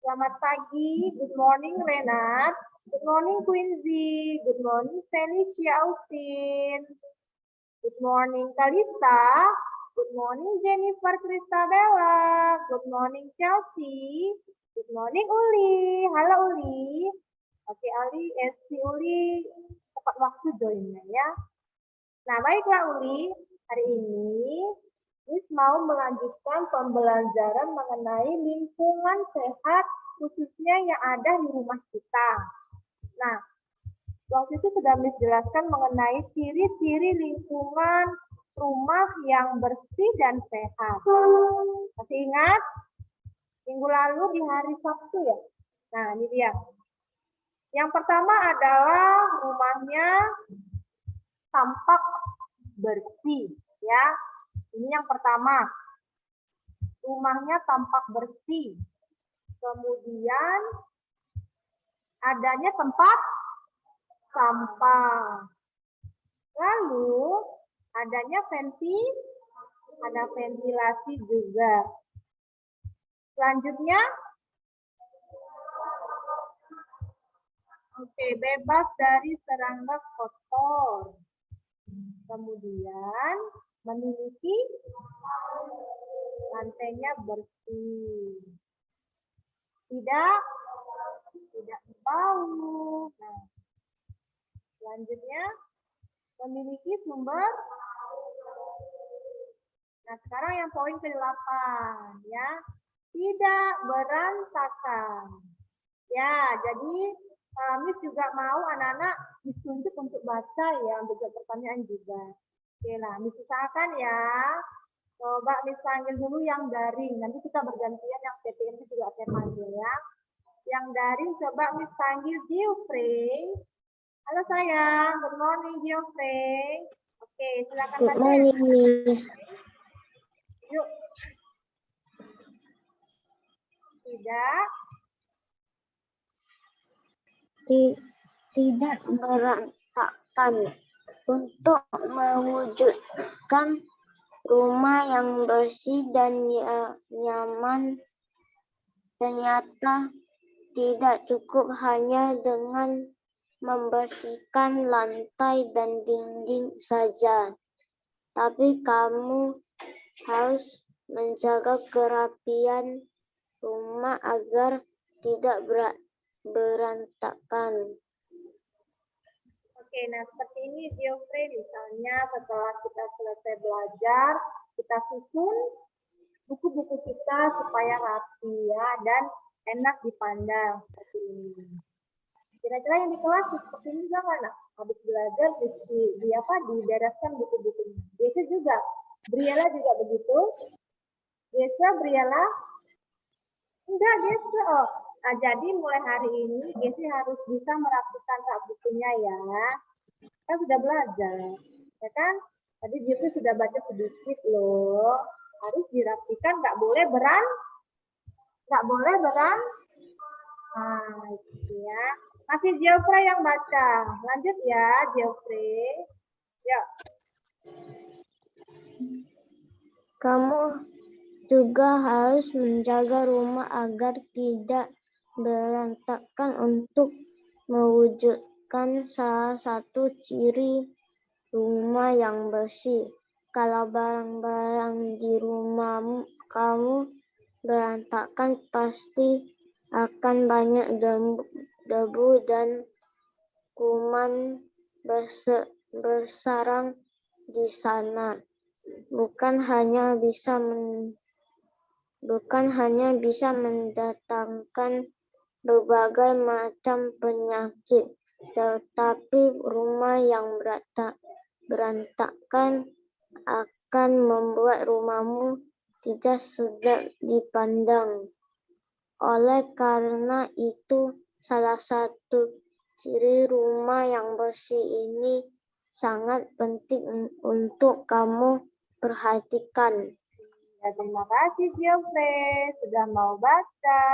Selamat pagi. Good morning, Renat. Good morning, Quincy. Good morning, Felicia Austin. Good morning, Kalista. Good morning, Jennifer Kristabella. Good morning, Chelsea. Good morning, Uli. Halo, Uli. Oke, si Uli tepat waktu joinnya ya. Nah, baiklah Uli. Hari ini Miss mau melanjutkan pembelajaran mengenai lingkungan sehat khususnya yang ada di rumah kita. Nah, waktu itu sudah Miss jelaskan mengenai ciri-ciri lingkungan rumah yang bersih dan sehat. Masih ingat? Minggu lalu di hari Sabtu ya? Nah, ini dia. Yang pertama adalah rumahnya tampak bersih ya. Ini yang pertama. Rumahnya tampak bersih. Kemudian adanya tempat sampah. Lalu adanya ada ventilasi juga. Selanjutnya, bebas dari serangga kotor. Kemudian memiliki lantainya bersih. Tidak bau. Nah, selanjutnya memiliki sumber. Nah, sekarang yang poin ke-8 ya. Tidak berantakan. Ya, jadi Miss juga mau anak-anak ditunjuk untuk baca ya, untuk jawab pertanyaan juga. Oke lah, Miss usahakan ya. Coba Miss panggil dulu yang daring. Nanti kita bergantian yang PTM juga akan panggil ya. Yang daring coba Miss panggil Geoffrey. Halo sayang, good morning Geoffrey. Oke, silakan baca. Good morning Miss. Yuk. Tidak berantakan. Untuk mewujudkan rumah yang bersih dan nyaman, ternyata tidak cukup hanya dengan membersihkan lantai dan dinding saja. Tapi kamu harus menjaga kerapian rumah agar tidak berantakan. Oke, nah seperti ini Geoffrey, misalnya setelah kita selesai belajar, kita susun buku-buku kita supaya rapi ya dan enak dipandang seperti ini. Kira-kira yang di kelas seperti ini juga kan? Habis belajar dibereskan buku-bukunya. Biasa juga, Briela juga begitu. Biasa Briela? Enggak, biasa. Oh. Nah, jadi mulai hari ini Gesi harus bisa merapikan rak bukunya ya. Kan sudah belajar, ya kan? Tadi Gesi sudah baca sedikit loh. Harus dirapikan, nggak boleh beran. Nah, itu ya. Masih Geoffrey yang baca. Lanjut ya, Geoffrey. Yuk. Kamu juga harus menjaga rumah agar tidak berantakan. Untuk mewujudkan salah satu ciri rumah yang bersih. Kalau barang-barang di rumah kamu berantakan, pasti akan banyak debu dan kuman bersarang di sana. Bukan hanya bisa mendatangkan berbagai macam penyakit, tetapi rumah yang berantakan akan membuat rumahmu tidak sedap dipandang. Oleh karena itu, salah satu ciri rumah yang bersih ini sangat penting untuk kamu perhatikan. Ya, terima kasih Geoffrey sudah mau baca.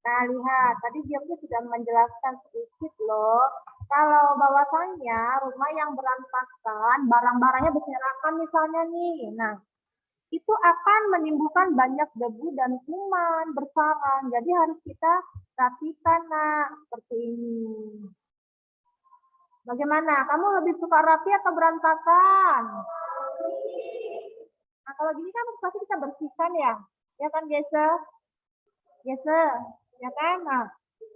Nah, lihat, tadi Geoffrey sudah menjelaskan sedikit loh. Kalau bahwasannya rumah yang berantakan, barang-barangnya berserakan misalnya nih. Nah, itu akan menimbulkan banyak debu dan kuman bersarang. Jadi harus kita rapikan, Nak, seperti ini. Bagaimana? Kamu lebih suka rapi atau berantakan? Nah, kalau gini kan pasti kita bersihkan ya. Ya kan, Gese? Gese, ya kan? Nah,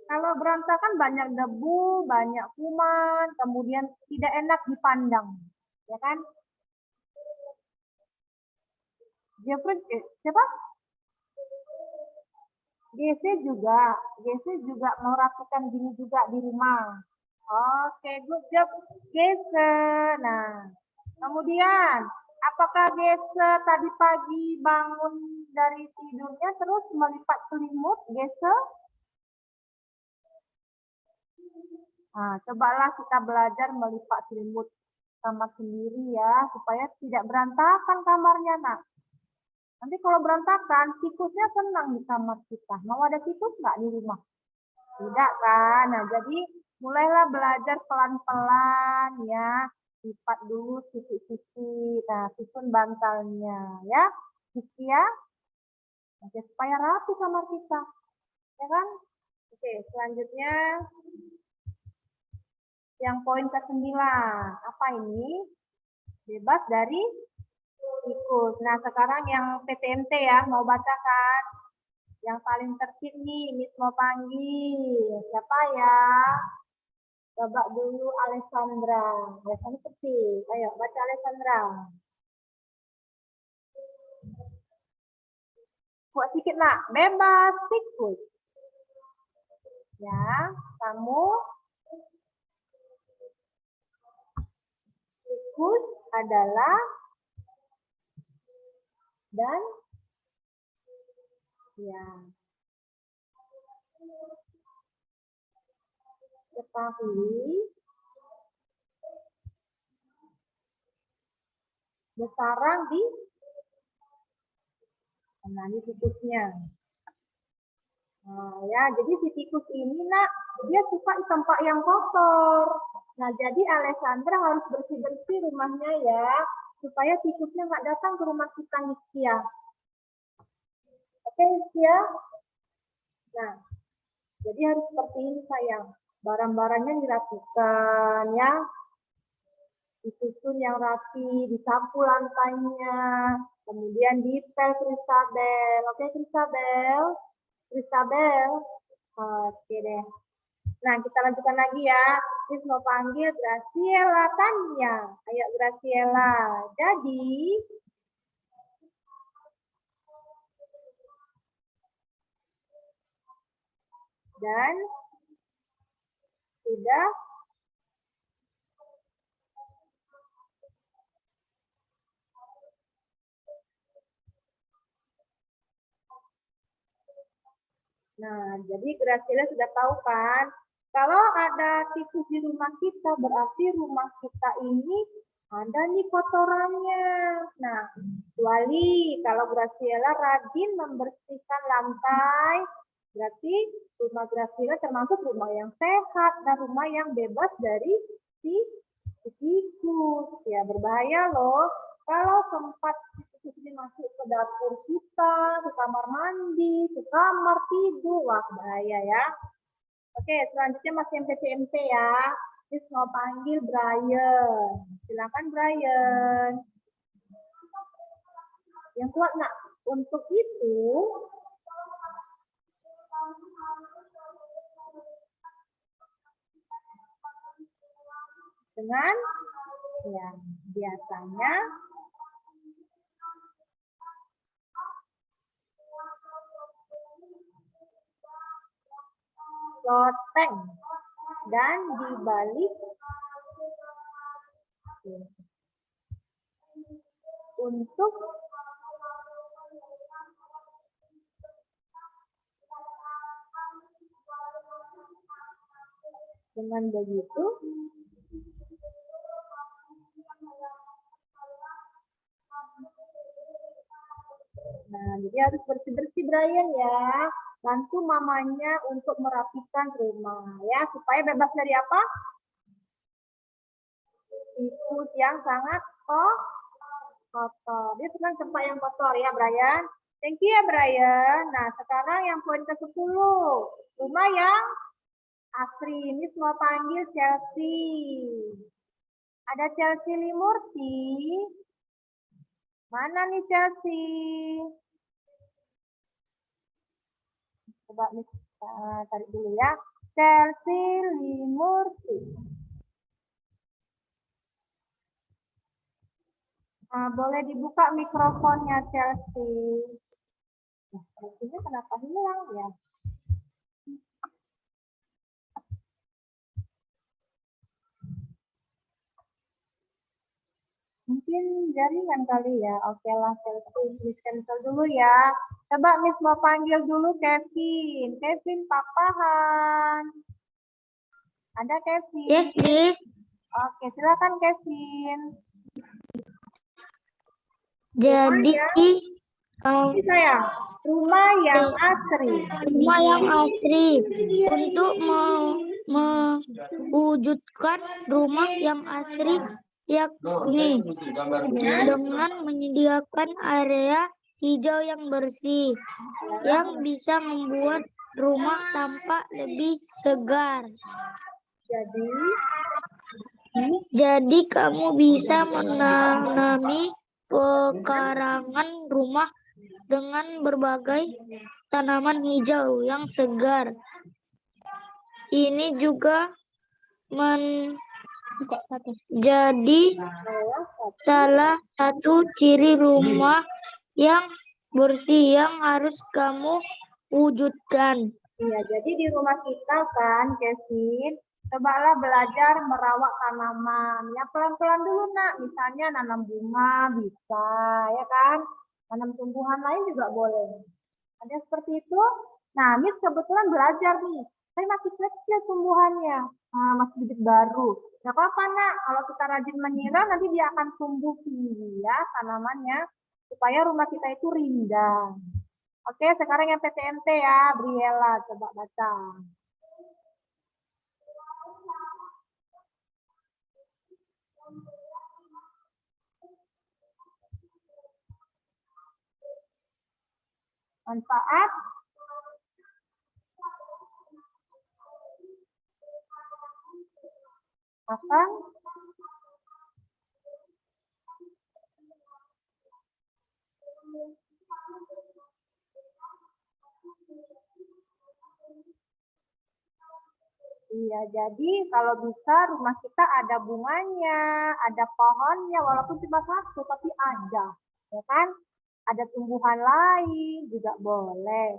kalau berantakan banyak debu, banyak kuman, kemudian tidak enak dipandang. Ya kan? Jeffrey, siapa? GC juga mau rapikan gini juga di rumah. Oke, good job, Gese. Nah, kemudian, apakah Gese tadi pagi bangun dari tidurnya terus melipat selimut, Gese? Nah, cobalah kita belajar melipat selimut kamar sendiri ya, supaya tidak berantakan kamarnya, Nak. Nanti kalau berantakan, tikusnya senang di kamar kita. Mau ada tikus nggak di rumah? Tidak kan? Nah, jadi mulailah belajar pelan-pelan ya. Lipat dulu sisi-sisi. Nah, susun bantalnya ya. Sisi ya. Oke, supaya rapi kamar kita. Ya kan? Oke, selanjutnya yang poin ke-9. Apa ini? Bebas dari tikus. Nah, sekarang yang PTMT ya, mau baca kan? Yang paling tertib nih, Miss mau panggil. Siapa ya? Coba dulu Alessandra. Alessandra tertib. Ayo, baca Alessandra. Kuat sedikit, Nak. Bebas tikus. Ya, kamu tikus adalah dan ya ketahui bersarang di tikusnya. Nah, ya, jadi si tikus ini, Nak, dia suka di tempat yang kotor. Nah, jadi Alessandra harus bersih-bersih rumahnya ya, supaya tikusnya nggak datang ke rumah kita, Niskia. Oke, Niskia? Nah, jadi harus seperti ini, sayang. Barang-barangnya dirapikan ya, disusun yang rapi, disapu lantainya, kemudian dipel Kristabel. Oke, Kristabel? Kristabel? Oke deh. Nah, kita lanjutkan lagi ya. Terus mau panggil Graciela Tania. Ayo Graciela. Jadi, dan sudah Nah, jadi Graciela sudah tahu kan, kalau ada tikus di rumah kita, berarti rumah kita ini ada nih kotorannya. Nah, kecuali kalau Graciela rajin membersihkan lantai, berarti rumah Graciela termasuk rumah yang sehat dan rumah yang bebas dari si tikus. Ya, berbahaya loh. Kalau tempat tikus ini masuk ke dapur kita, ke kamar mandi, ke kamar tidur, wah bahaya ya. Oke, selanjutnya masih MPCMC ya. Terus mau panggil Brian. Silakan Brian. Yang kuat, Nak. Untuk itu, dengan yang biasanya loteng dan dibalik untuk dengan begitu nah, jadi harus bersih-bersih Brian ya. Bantu mamanya untuk merapikan rumah ya, supaya bebas dari apa? Tikus yang sangat kotor. Dia senang tempat yang kotor ya, Brian. Thank you ya, Brian. Nah, sekarang yang poin ke-10. Rumah yang asri. Ini semua panggil Chelsea. Ada Chelsea Limurti. Mana nih Chelsea? Coba Miss tarik dulu ya. Chelsea Limurti. Nah, boleh dibuka mikrofonnya Chelsea. Nah, Chelsea-nya kenapa hilang ya? Mungkin jaringan kali ya. Oke lah, Chelsea. Miss cancel dulu ya. Coba Miss mau panggil dulu Kevin. Kevin, papahan. Ada Kevin? Yes, Miss. Oke, silakan Kevin. Jadi, Ini sayang, rumah yang asri. rumah yang asri. Untuk mewujudkan rumah yang asri, yakni dengan menyediakan area hijau yang bersih, yang bisa membuat rumah tampak lebih segar. Jadi kamu bisa menanami pekarangan rumah dengan berbagai tanaman hijau yang segar. Ini juga menjadi salah satu ciri rumah yang bersih yang harus kamu wujudkan. Iya, jadi di rumah kita kan, Kevin, cobalah belajar merawat tanaman. Ya pelan-pelan dulu nak, misalnya nanam bunga bisa, ya kan? Tanam tumbuhan lain juga boleh. Ada seperti itu? Nah, Miss kebetulan belajar nih. Saya masih kecil tumbuhannya, masih bibit baru. Gak apa-apa nak, kalau kita rajin menyiram nanti dia akan tumbuh tinggi ya tanamannya, supaya rumah kita itu rindang. Oke, sekarang yang PTMT ya, Briella, coba baca. Manfaat akan iya, jadi kalau bisa rumah kita ada bunganya, ada pohonnya, walaupun cuma satu, tapi ada, ya kan? Ada tumbuhan lain juga boleh.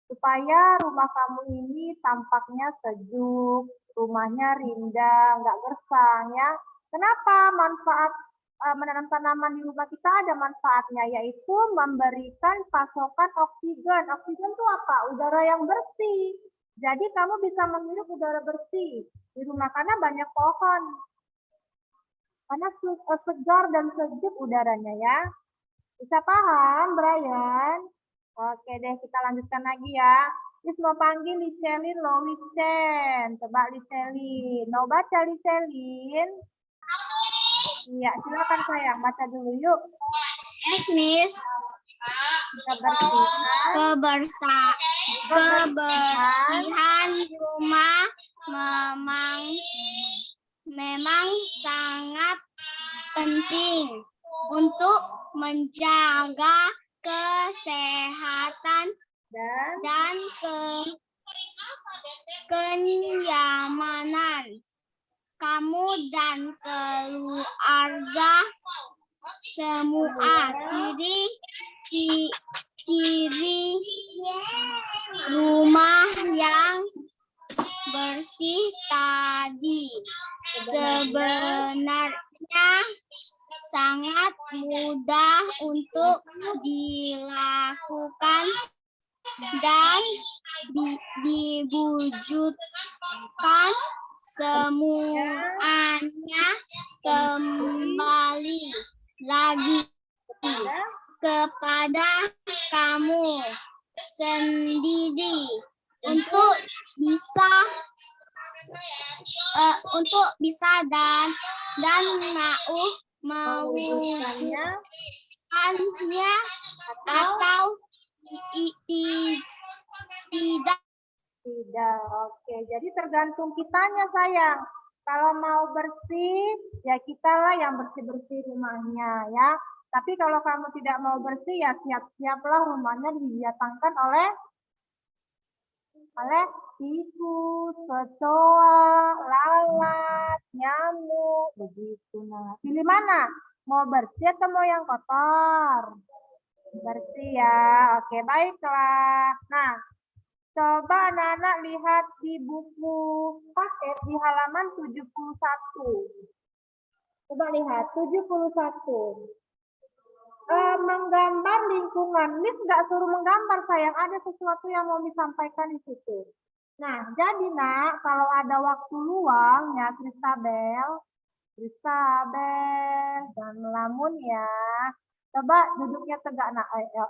Supaya rumah kamu ini tampaknya sejuk, rumahnya rindang, nggak gersang ya. Kenapa manfaat menanam tanaman di rumah kita ada manfaatnya, yaitu memberikan pasokan oksigen. Oksigen itu apa? Udara yang bersih. Jadi kamu bisa menghirup udara bersih di rumah karena banyak pohon. Karena segar dan sejuk udaranya ya. Bisa paham, Brian? Oke deh, kita lanjutkan lagi ya. Terus mau panggil Licelin Lowicen. Coba Licelin. Mau baca Licelin? Iya, silakan sayang. Baca dulu yuk. Yes, Miss. Kebersihan rumah memang sangat penting untuk menjaga kesehatan dan kenyamanan kamu dan keluarga semua. Ciri rumah yang bersih tadi sebenarnya sangat mudah untuk dilakukan dan diwujudkan. Semuanya kembali lagi kepada kamu sendiri untuk bisa dan mau mewujudkannya Sebaliknya atau tidak. Tidak. Oke, jadi tergantung kitanya sayang. Kalau mau bersih, ya kitalah yang bersih-bersih rumahnya ya. Tapi kalau kamu tidak mau bersih, ya siap-siaplah rumahnya didatangkan oleh tikus, kecoa, lalat, nyamuk, begitu. Nah, pilih mana? Mau bersih atau mau yang kotor? Bersih ya. Oke, baiklah. Nah, coba anak-anak lihat di buku paket di halaman 71. Coba lihat 71. Menggambar lingkungan. Miss nggak suruh menggambar sayang, ada sesuatu yang mau disampaikan di situ. Nah, jadi nak, kalau ada waktu luang ya Kristabel, jangan melamun ya. Coba duduknya tegak nak, ayo.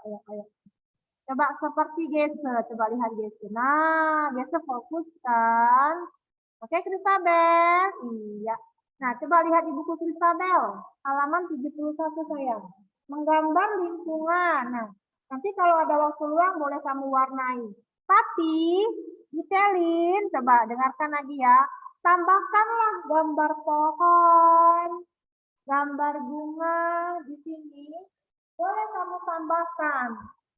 Coba seperti Gese, coba lihat Gese. Nah, Gese fokuskan. Oke Kristabel, iya. Nah, coba lihat di buku Kristabel, halaman 71 sayang. Menggambar lingkungan. Nah, nanti kalau ada waktu luang boleh kamu warnai. Tapi detailin, coba dengarkan lagi ya. Tambahkanlah gambar pohon, gambar bunga di sini. Boleh kamu tambahkan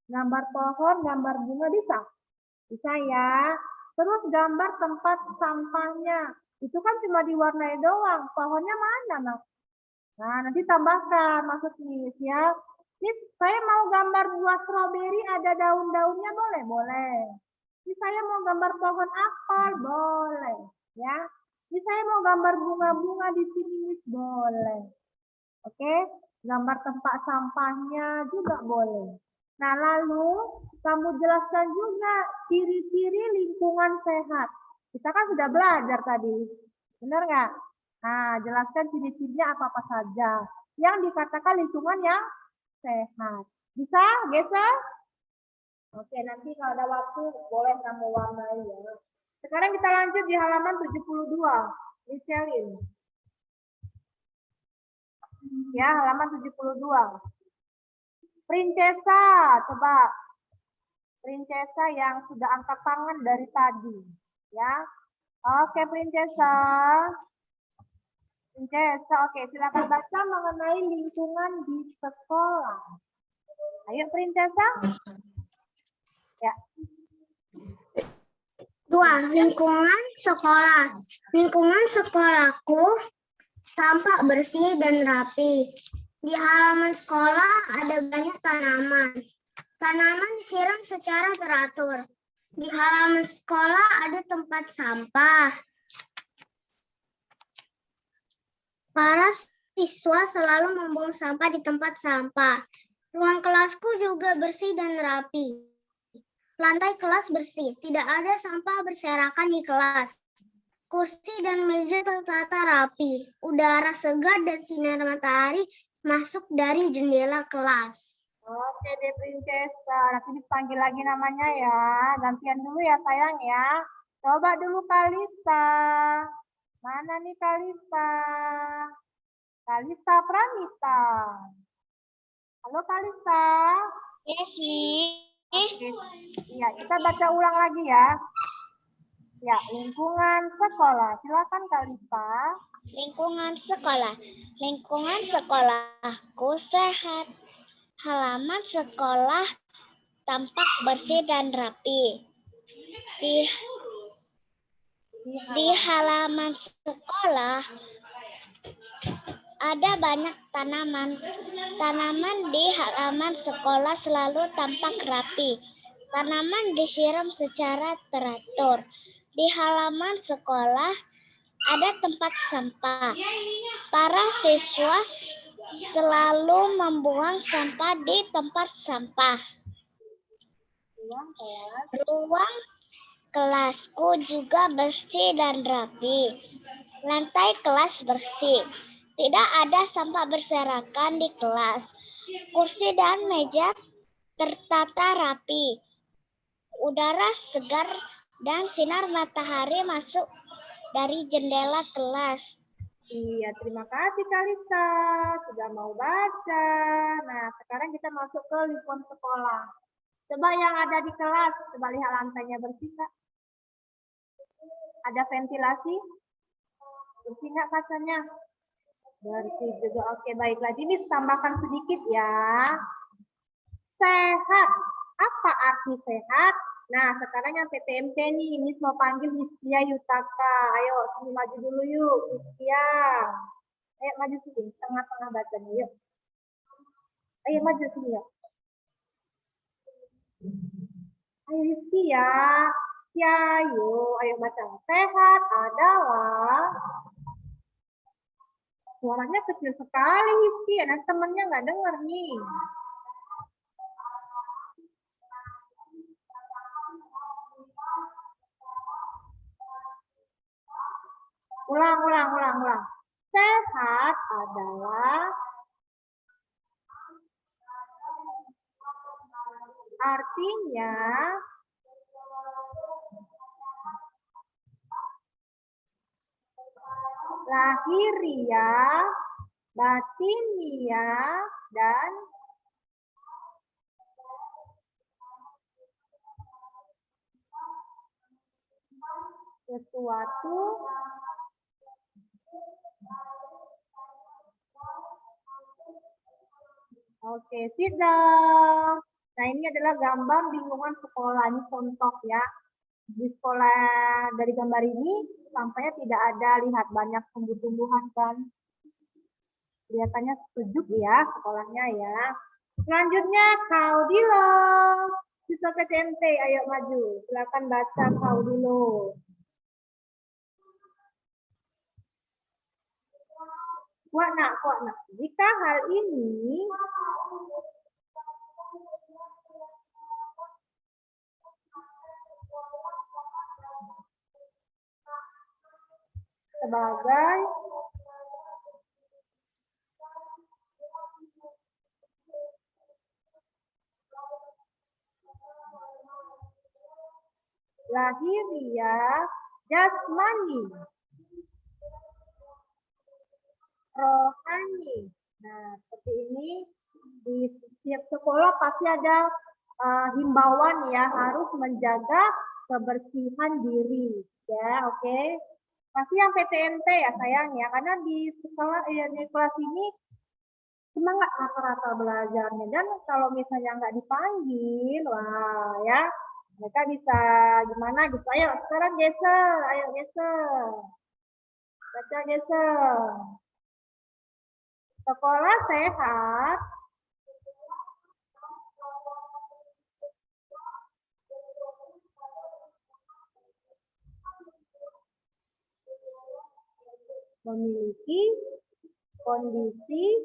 gambar pohon, gambar bunga bisa? Bisa ya. Terus gambar tempat sampahnya. Itu kan cuma diwarnai doang. Pohonnya mana, Mas? Nah, nanti tambahkan, maksud Miss ya. Miss, saya mau gambar buah stroberi ada daun-daunnya, boleh? Boleh. Miss, saya mau gambar pohon apel, boleh. Ya. Miss, saya mau gambar bunga-bunga di sini, Miss, boleh. Oke, gambar tempat sampahnya juga boleh. Nah, lalu kamu jelaskan juga ciri-ciri lingkungan sehat. Kita kan sudah belajar tadi. Benar nggak? Nah, jelaskan ciri-cirinya apa-apa saja yang dikatakan lingkungan yang sehat. Bisa, Gesa? Oke, nanti kalau ada waktu boleh kamu warnai ya. Sekarang kita lanjut di halaman 72. Michelin. Ya, halaman 72. Princesa, coba. Princesa yang sudah angkat tangan dari tadi. Ya. Oke, Princesa. Princesa, oke. Silakan baca mengenai lingkungan di sekolah. Ayo, Princesa. Ya. 2. Lingkungan sekolah. Lingkungan sekolahku tampak bersih dan rapi. Di halaman sekolah ada banyak tanaman. Tanaman disiram secara teratur. Di halaman sekolah ada tempat sampah. Para siswa selalu membuang sampah di tempat sampah. Ruang kelasku juga bersih dan rapi. Lantai kelas bersih, tidak ada sampah berserakan di kelas. Kursi dan meja tertata rapi. Udara segar dan sinar matahari masuk dari jendela kelas. Oke deh Princesa, nanti dipanggil lagi namanya ya. Gantian dulu ya sayang ya. Coba dulu Kalista. Mana nih Kalista? Kalista Pramita. Halo Kalista. Yes, Miss. Oke. Iya, kita baca ulang lagi ya. Ya, lingkungan sekolah. Silakan Kalista. Lingkungan sekolah. Lingkungan sekolahku sehat. Halaman sekolah tampak bersih dan rapi. Di halaman sekolah ada banyak tanaman. Tanaman di halaman sekolah selalu tampak rapi. Tanaman disiram secara teratur. Di halaman sekolah ada tempat sampah. Para siswa selalu membuang sampah di tempat sampah. Ruang kelasku juga bersih dan rapi. Lantai kelas bersih. Tidak ada sampah berserakan di kelas. Kursi dan meja tertata rapi. Udara segar dan sinar matahari masuk dari jendela kelas. Iya, terima kasih Kalista. Sudah mau baca. Nah, sekarang kita masuk ke lingkungan sekolah. Coba yang ada di kelas, coba lihat lantainya bersih nggak? Ada ventilasi? Bersih nggak kacanya? Bersih juga. Oke, baiklah. Ini tambahkan sedikit ya. Sehat. Apa arti sehat? Nah, sekarang yang PTMT nih, Miss mau panggil Hiskia Yutaka. Ayo, sini maju dulu yuk, Hiskia. Ayo maju sini, tengah-tengah bacanya yuk. Ayo maju sini yuk. Ayo Hiskia. Ya, yuk, ayo baca. Sehat adalah suaranya kecil sekali Hiskia. Nah, temennya nggak dengar nih. Ulang. Sehat adalah artinya lahiriah, batiniah, dan sesuatu Oke, sit down. Nah, ini adalah gambar lingkungan sekolah. Ini contoh ya. Di sekolah dari gambar ini, sampainya tidak ada, lihat banyak tumbuh-tumbuhan kan. Kelihatannya sejuk ya sekolahnya ya. Selanjutnya, Kaudilo. Siswa PTMT, ayo maju. Silakan baca Kaudilo. Kuat nak. Jika hal ini sebagai lahiriah, jasmani, rohani. Nah, seperti ini di setiap sekolah pasti ada himbauan ya, harus menjaga kebersihan diri. Ya, oke. Pasti yang PTMT ya sayang ya, karena di sekolah di kelas ini semangat rata-rata belajarnya, dan kalau misalnya nggak dipanggil, wah ya, mereka bisa gimana gitu. Ayo sekarang geser, baca geser. Sekolah sehat memiliki kondisi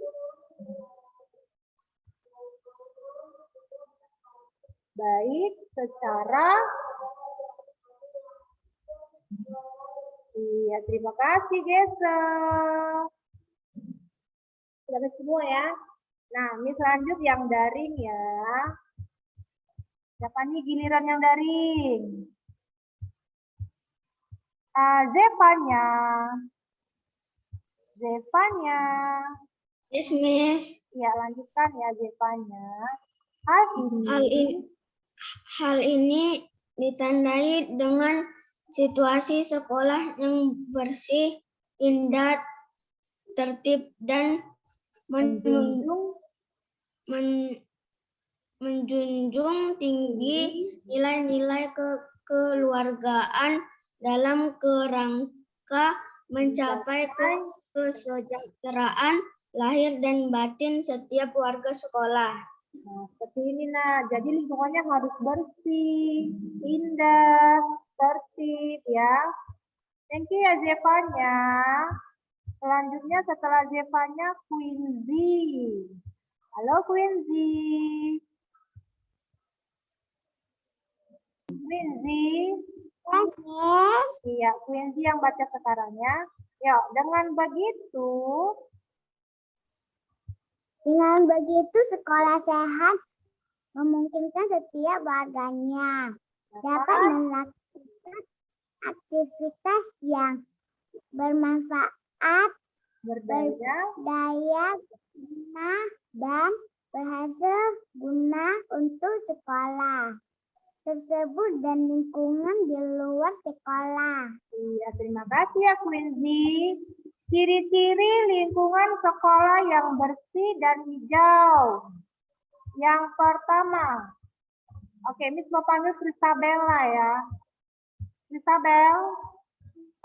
baik secara iya, terima kasih geser. Sudah semua ya. Nah, ini selanjut yang daring ya. Siapa nih giliran yang daring? Zevanya. Yes, Miss. Ya, lanjutkan ya Zevanya. Hal ini ditandai dengan situasi sekolah yang bersih, indah, tertib, dan menjunjung tinggi nilai-nilai kekeluargaan dalam kerangka mencapai kesejahteraan lahir dan batin setiap warga sekolah. Nah, seperti ini nah. Jadi lingkungannya harus bersih, indah, tertib ya. Thank you ya Zevanya. Selanjutnya setelah Zevanya, Quincy. Halo Quincy. Yes. Iya, Quincy yang baca sekarang ya. Yuk, dengan begitu sekolah sehat memungkinkan setiap warganya dapat melakukan aktivitas yang bermanfaat Berdaya daya guna dan berhasil guna untuk sekolah tersebut dan lingkungan di luar sekolah. Iya, terima kasih ya Quincy. Ciri-ciri lingkungan sekolah yang bersih dan hijau. Yang pertama, oke, Miss mau panggil Kristabella ya. Kristabel,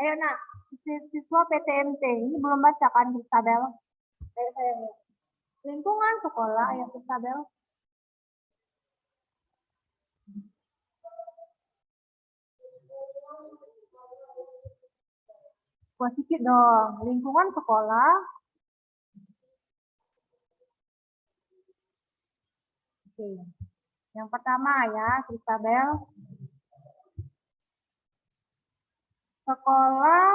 ayo nak, siswa PTMT. Ini belum baca kan Kristabel? Ayo sayang. Lingkungan sekolah, ayo Kristabel. Buat sedikit dong, lingkungan sekolah. Oke, yang pertama ya, Kristabel. Sekolah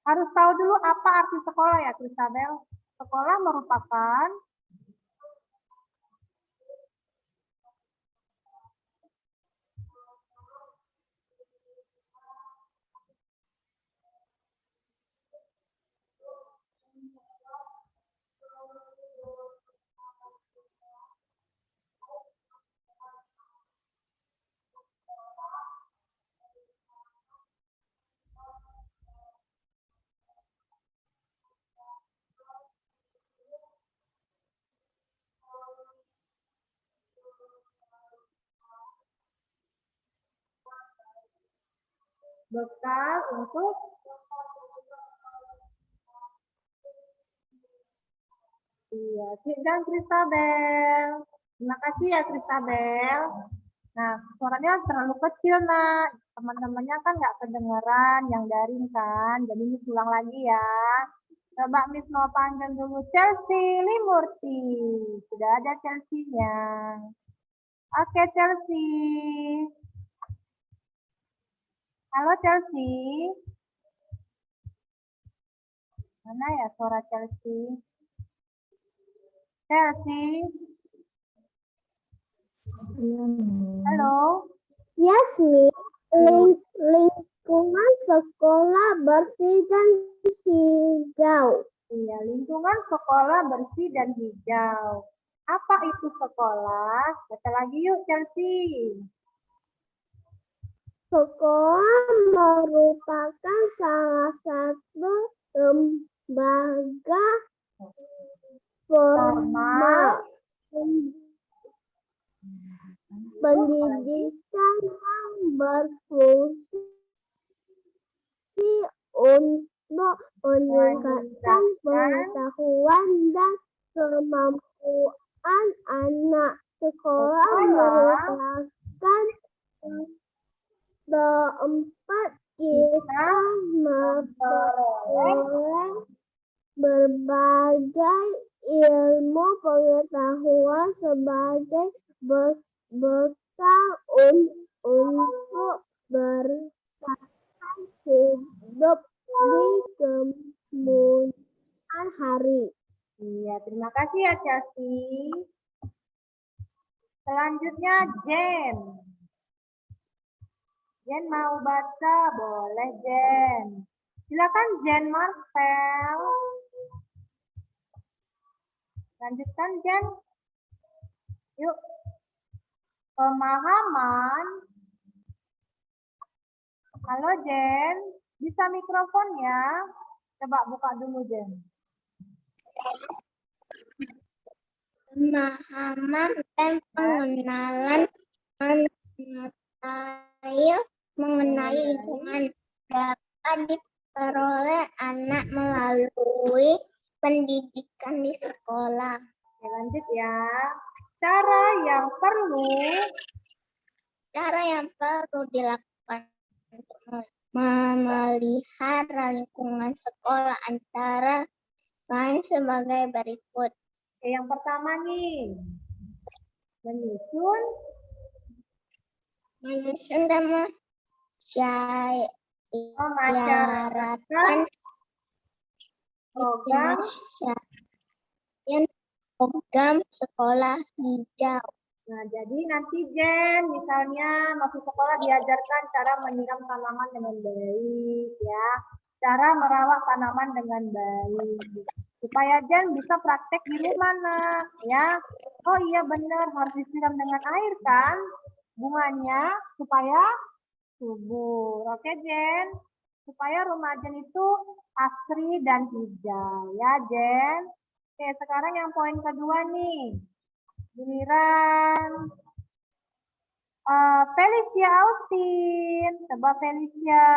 harus tahu dulu apa arti sekolah ya, Kristabel. Sekolah merupakan bekal untuk iya, dan Kristabel. Terima kasih ya Kristabel. Nah, suaranya terlalu kecil, nak. Teman-temannya kan nggak kedengeran yang daring kan. Jadi Miss ulang lagi ya. Coba Miss mau panggil dulu Chelsea Limurti. Sudah ada Chelsea-nya. Oke, Chelsea. Halo, Chelsea. Mana ya suara Chelsea? Chelsea. Halo. Yes, Mi. Lingkungan sekolah bersih dan hijau. Iya, lingkungan sekolah bersih dan hijau. Apa itu sekolah? Baca lagi yuk, Chelsea. Sekolah merupakan salah satu lembaga formal pendidikan yang berfungsi untuk meningkatkan pengetahuan dan kemampuan anak. Sekolah merupakan tempat kita memperoleh berbagai ilmu pengetahuan sebagai bekal untuk bertahan hidup di kemudian hari. Iya, terima kasih ya, Chelsea. Selanjutnya, Jen. Jen mau baca? Boleh, Jen. Silakan, Jen Marcel. Lanjutkan, Jen. Yuk. Pemahaman. Halo, Jen. Bisa mikrofon ya? Coba buka dulu, Jen. Pemahaman dan pengenalan mengenai lingkungan dapat diperoleh anak melalui pendidikan di sekolah. Oke, lanjut ya. Cara yang perlu dilakukan untuk memelihara lingkungan sekolah antara lain sebagai berikut. Oke, yang pertama nih, menyusun dan mensyariatkan program sekolah hijau. Nah, jadi nanti Jen, misalnya masuk sekolah diajarkan cara menyiram tanaman dengan baik, ya. cara merawat tanaman dengan baik. Supaya Jen bisa praktek di rumah, nak. Ya. Oh iya benar, harus disiram dengan air kan bunganya supaya subur. Oke, Jen. Supaya rumah Jen itu asri dan hijau. Ya, Jen. Oke, sekarang yang poin kedua nih. Giliran Felicia Austin. Coba Felicia.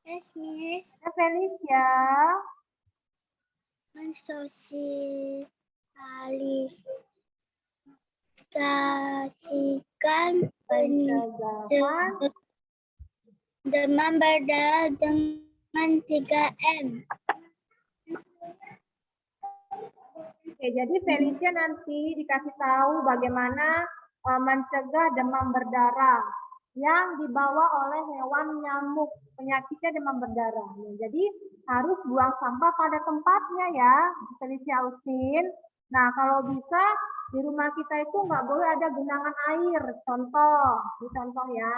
Yes, Miss. Ya, Felicia. Mensosialisasikan Pencegahan demam berdarah dengan 3M. Oke, jadi Felicia nanti dikasih tahu bagaimana mencegah demam berdarah yang dibawa oleh hewan nyamuk. Penyakitnya demam berdarah. Nah, jadi harus buang sampah pada tempatnya ya, Felicia Austin. Nah, kalau bisa di rumah kita itu nggak boleh ada genangan air. Contoh ya.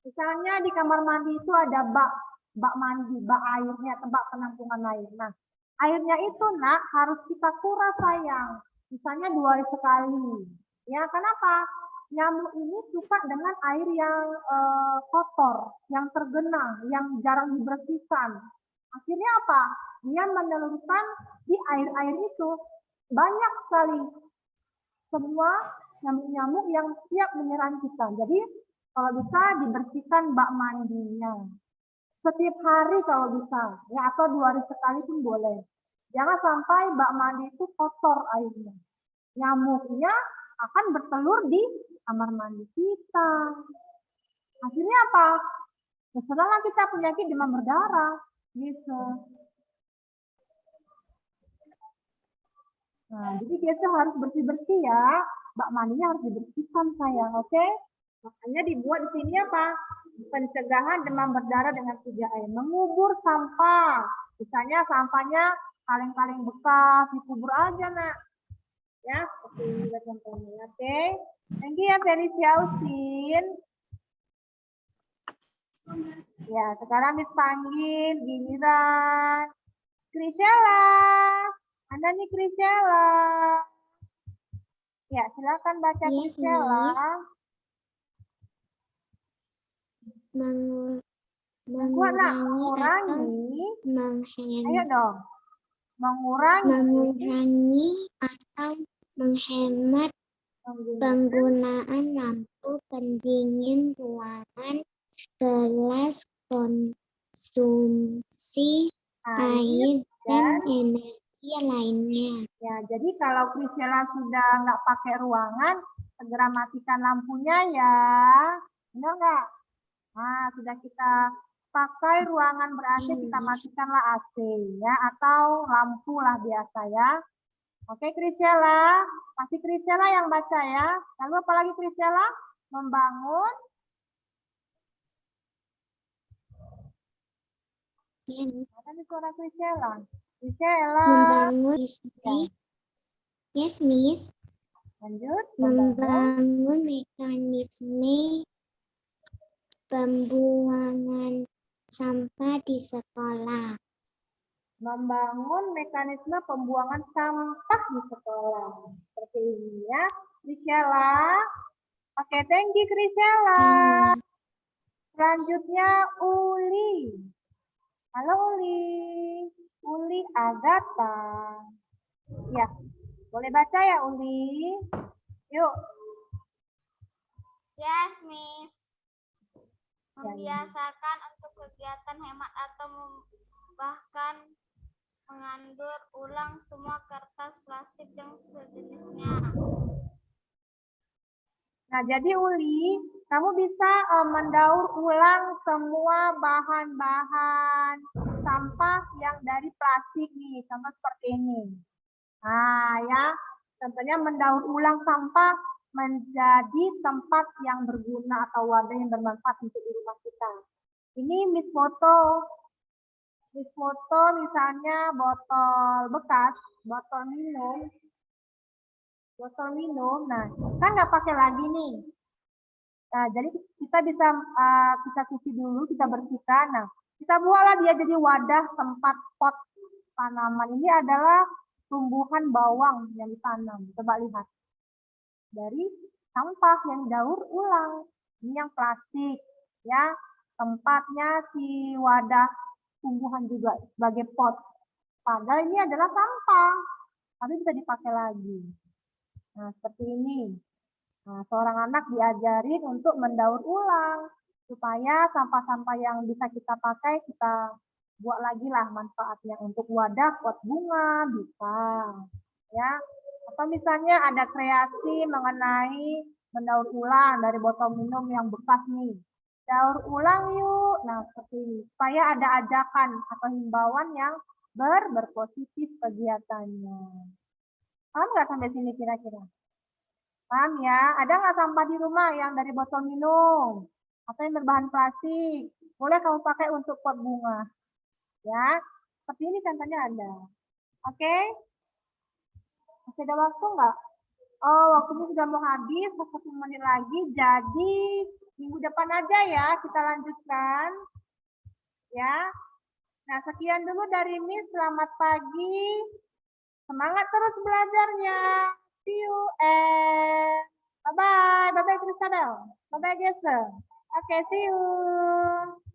Misalnya di kamar mandi itu ada bak mandi, bak airnya, tempat penampungan air. Nah, airnya itu nak harus kita kuras sayang. Misalnya 2 hari sekali. Ya, kenapa? Nyamuk ini suka dengan air yang kotor, yang tergenang, yang jarang dibersihkan. Akhirnya apa? Dia menelurkan di air-air itu banyak sekali semua nyamuk-nyamuk yang siap menyerang kita. Jadi kalau bisa dibersihkan bak mandinya. Setiap hari kalau bisa, ya atau 2 hari sekali pun boleh. Jangan sampai bak mandi itu kotor airnya. Nyamuknya akan bertelur di kamar mandi kita. Akhirnya apa? Setelah kita penyakit demam berdarah, gitu. Nah, jadi biasa harus bersih-bersih ya. Bak mandinya harus dibersihkan sayang, oke? Makanya dibuat di sini apa? Pencegahan demam berdarah dengan 3M. Mengubur sampah. Misalnya sampahnya kaleng-kaleng bekas, dikubur aja, nak. Ya, seperti ini contohnya. Oke. Thank you ya, Felicia Austin. Ya, sekarang dipanggil giliran Krisela. Anda nih Krisela. Ya, silakan baca Yes, Krisela. Mengurangi Ayo dong. mengurangi atau menghemat penggunaan lampu pendingin ruangan, gelas konsumsi air dan energi lainnya. Ya, jadi kalau Priscilla sudah nggak pakai ruangan, segera matikan lampunya ya. Benar nggak? Nah, sudah kita pakai ruangan ber-AC, kita matikanlah AC ya, atau lampu lah biasa ya. Oke, Priscilla. Masih Priscilla yang baca ya. Lalu apa lagi Priscilla? Membangun. Mana suara Priscilla? Priscilla. Membangun. Yes, Miss. Lanjut. Membangun mekanisme pembuangan sampah di sekolah. Membangun mekanisme pembuangan sampah di sekolah. Seperti ini ya, Krisela. Oke, thank you Krisela. Selanjutnya Uli. Halo Uli. Uli Agatha. Ya, boleh baca ya Uli? Yuk. Yes, Miss. Membiasakan untuk kegiatan hemat atau bahkan mengandur ulang semua kertas plastik dan sejenisnya. Nah, jadi Uli, kamu bisa mendaur ulang semua bahan-bahan sampah yang dari plastik nih, contoh seperti ini. Nah, ya, contohnya mendaur ulang sampah menjadi tempat yang berguna atau wadah yang bermanfaat untuk di rumah kita. Ini Miss Foto misalnya botol bekas, botol minum, nah kan nggak pakai lagi nih. Nah jadi kita bisa cuci dulu, kita bersihkan. Nah Kita buatlah dia jadi wadah tempat pot tanaman. Ini adalah tumbuhan bawang yang ditanam. Coba lihat. Dari sampah yang didaur ulang. Ini yang plastik. Ya, tempatnya si wadah tumbuhan juga sebagai pot. Padahal ini adalah sampah. Tapi bisa dipakai lagi. Nah, seperti ini. Nah, seorang anak diajarin untuk mendaur ulang supaya sampah-sampah yang bisa kita pakai kita buat lagi lah manfaatnya untuk wadah pot bunga bisa ya, atau misalnya ada kreasi mengenai mendaur ulang dari botol minum yang bekas nih, daur ulang yuk. Nah, seperti ini supaya ada ajakan atau himbauan yang berpositif kegiatannya. Paham nggak sampai sini kira-kira? Paham ya? Ada nggak sampah di rumah yang dari botol minum? Atau yang berbahan plastik? Boleh kamu pakai untuk pot bunga. Ya, seperti ini contohnya ada. Oke? Masih ada waktu nggak? Oh, waktunya sudah mau habis, 1 menit lagi. Jadi, minggu depan aja ya kita lanjutkan. Ya. Nah, sekian dulu dari Miss. Selamat pagi. Semangat terus belajarnya. See you and bye-bye. Bye-bye Kristabel. Bye-bye Jesse. Okay, see you.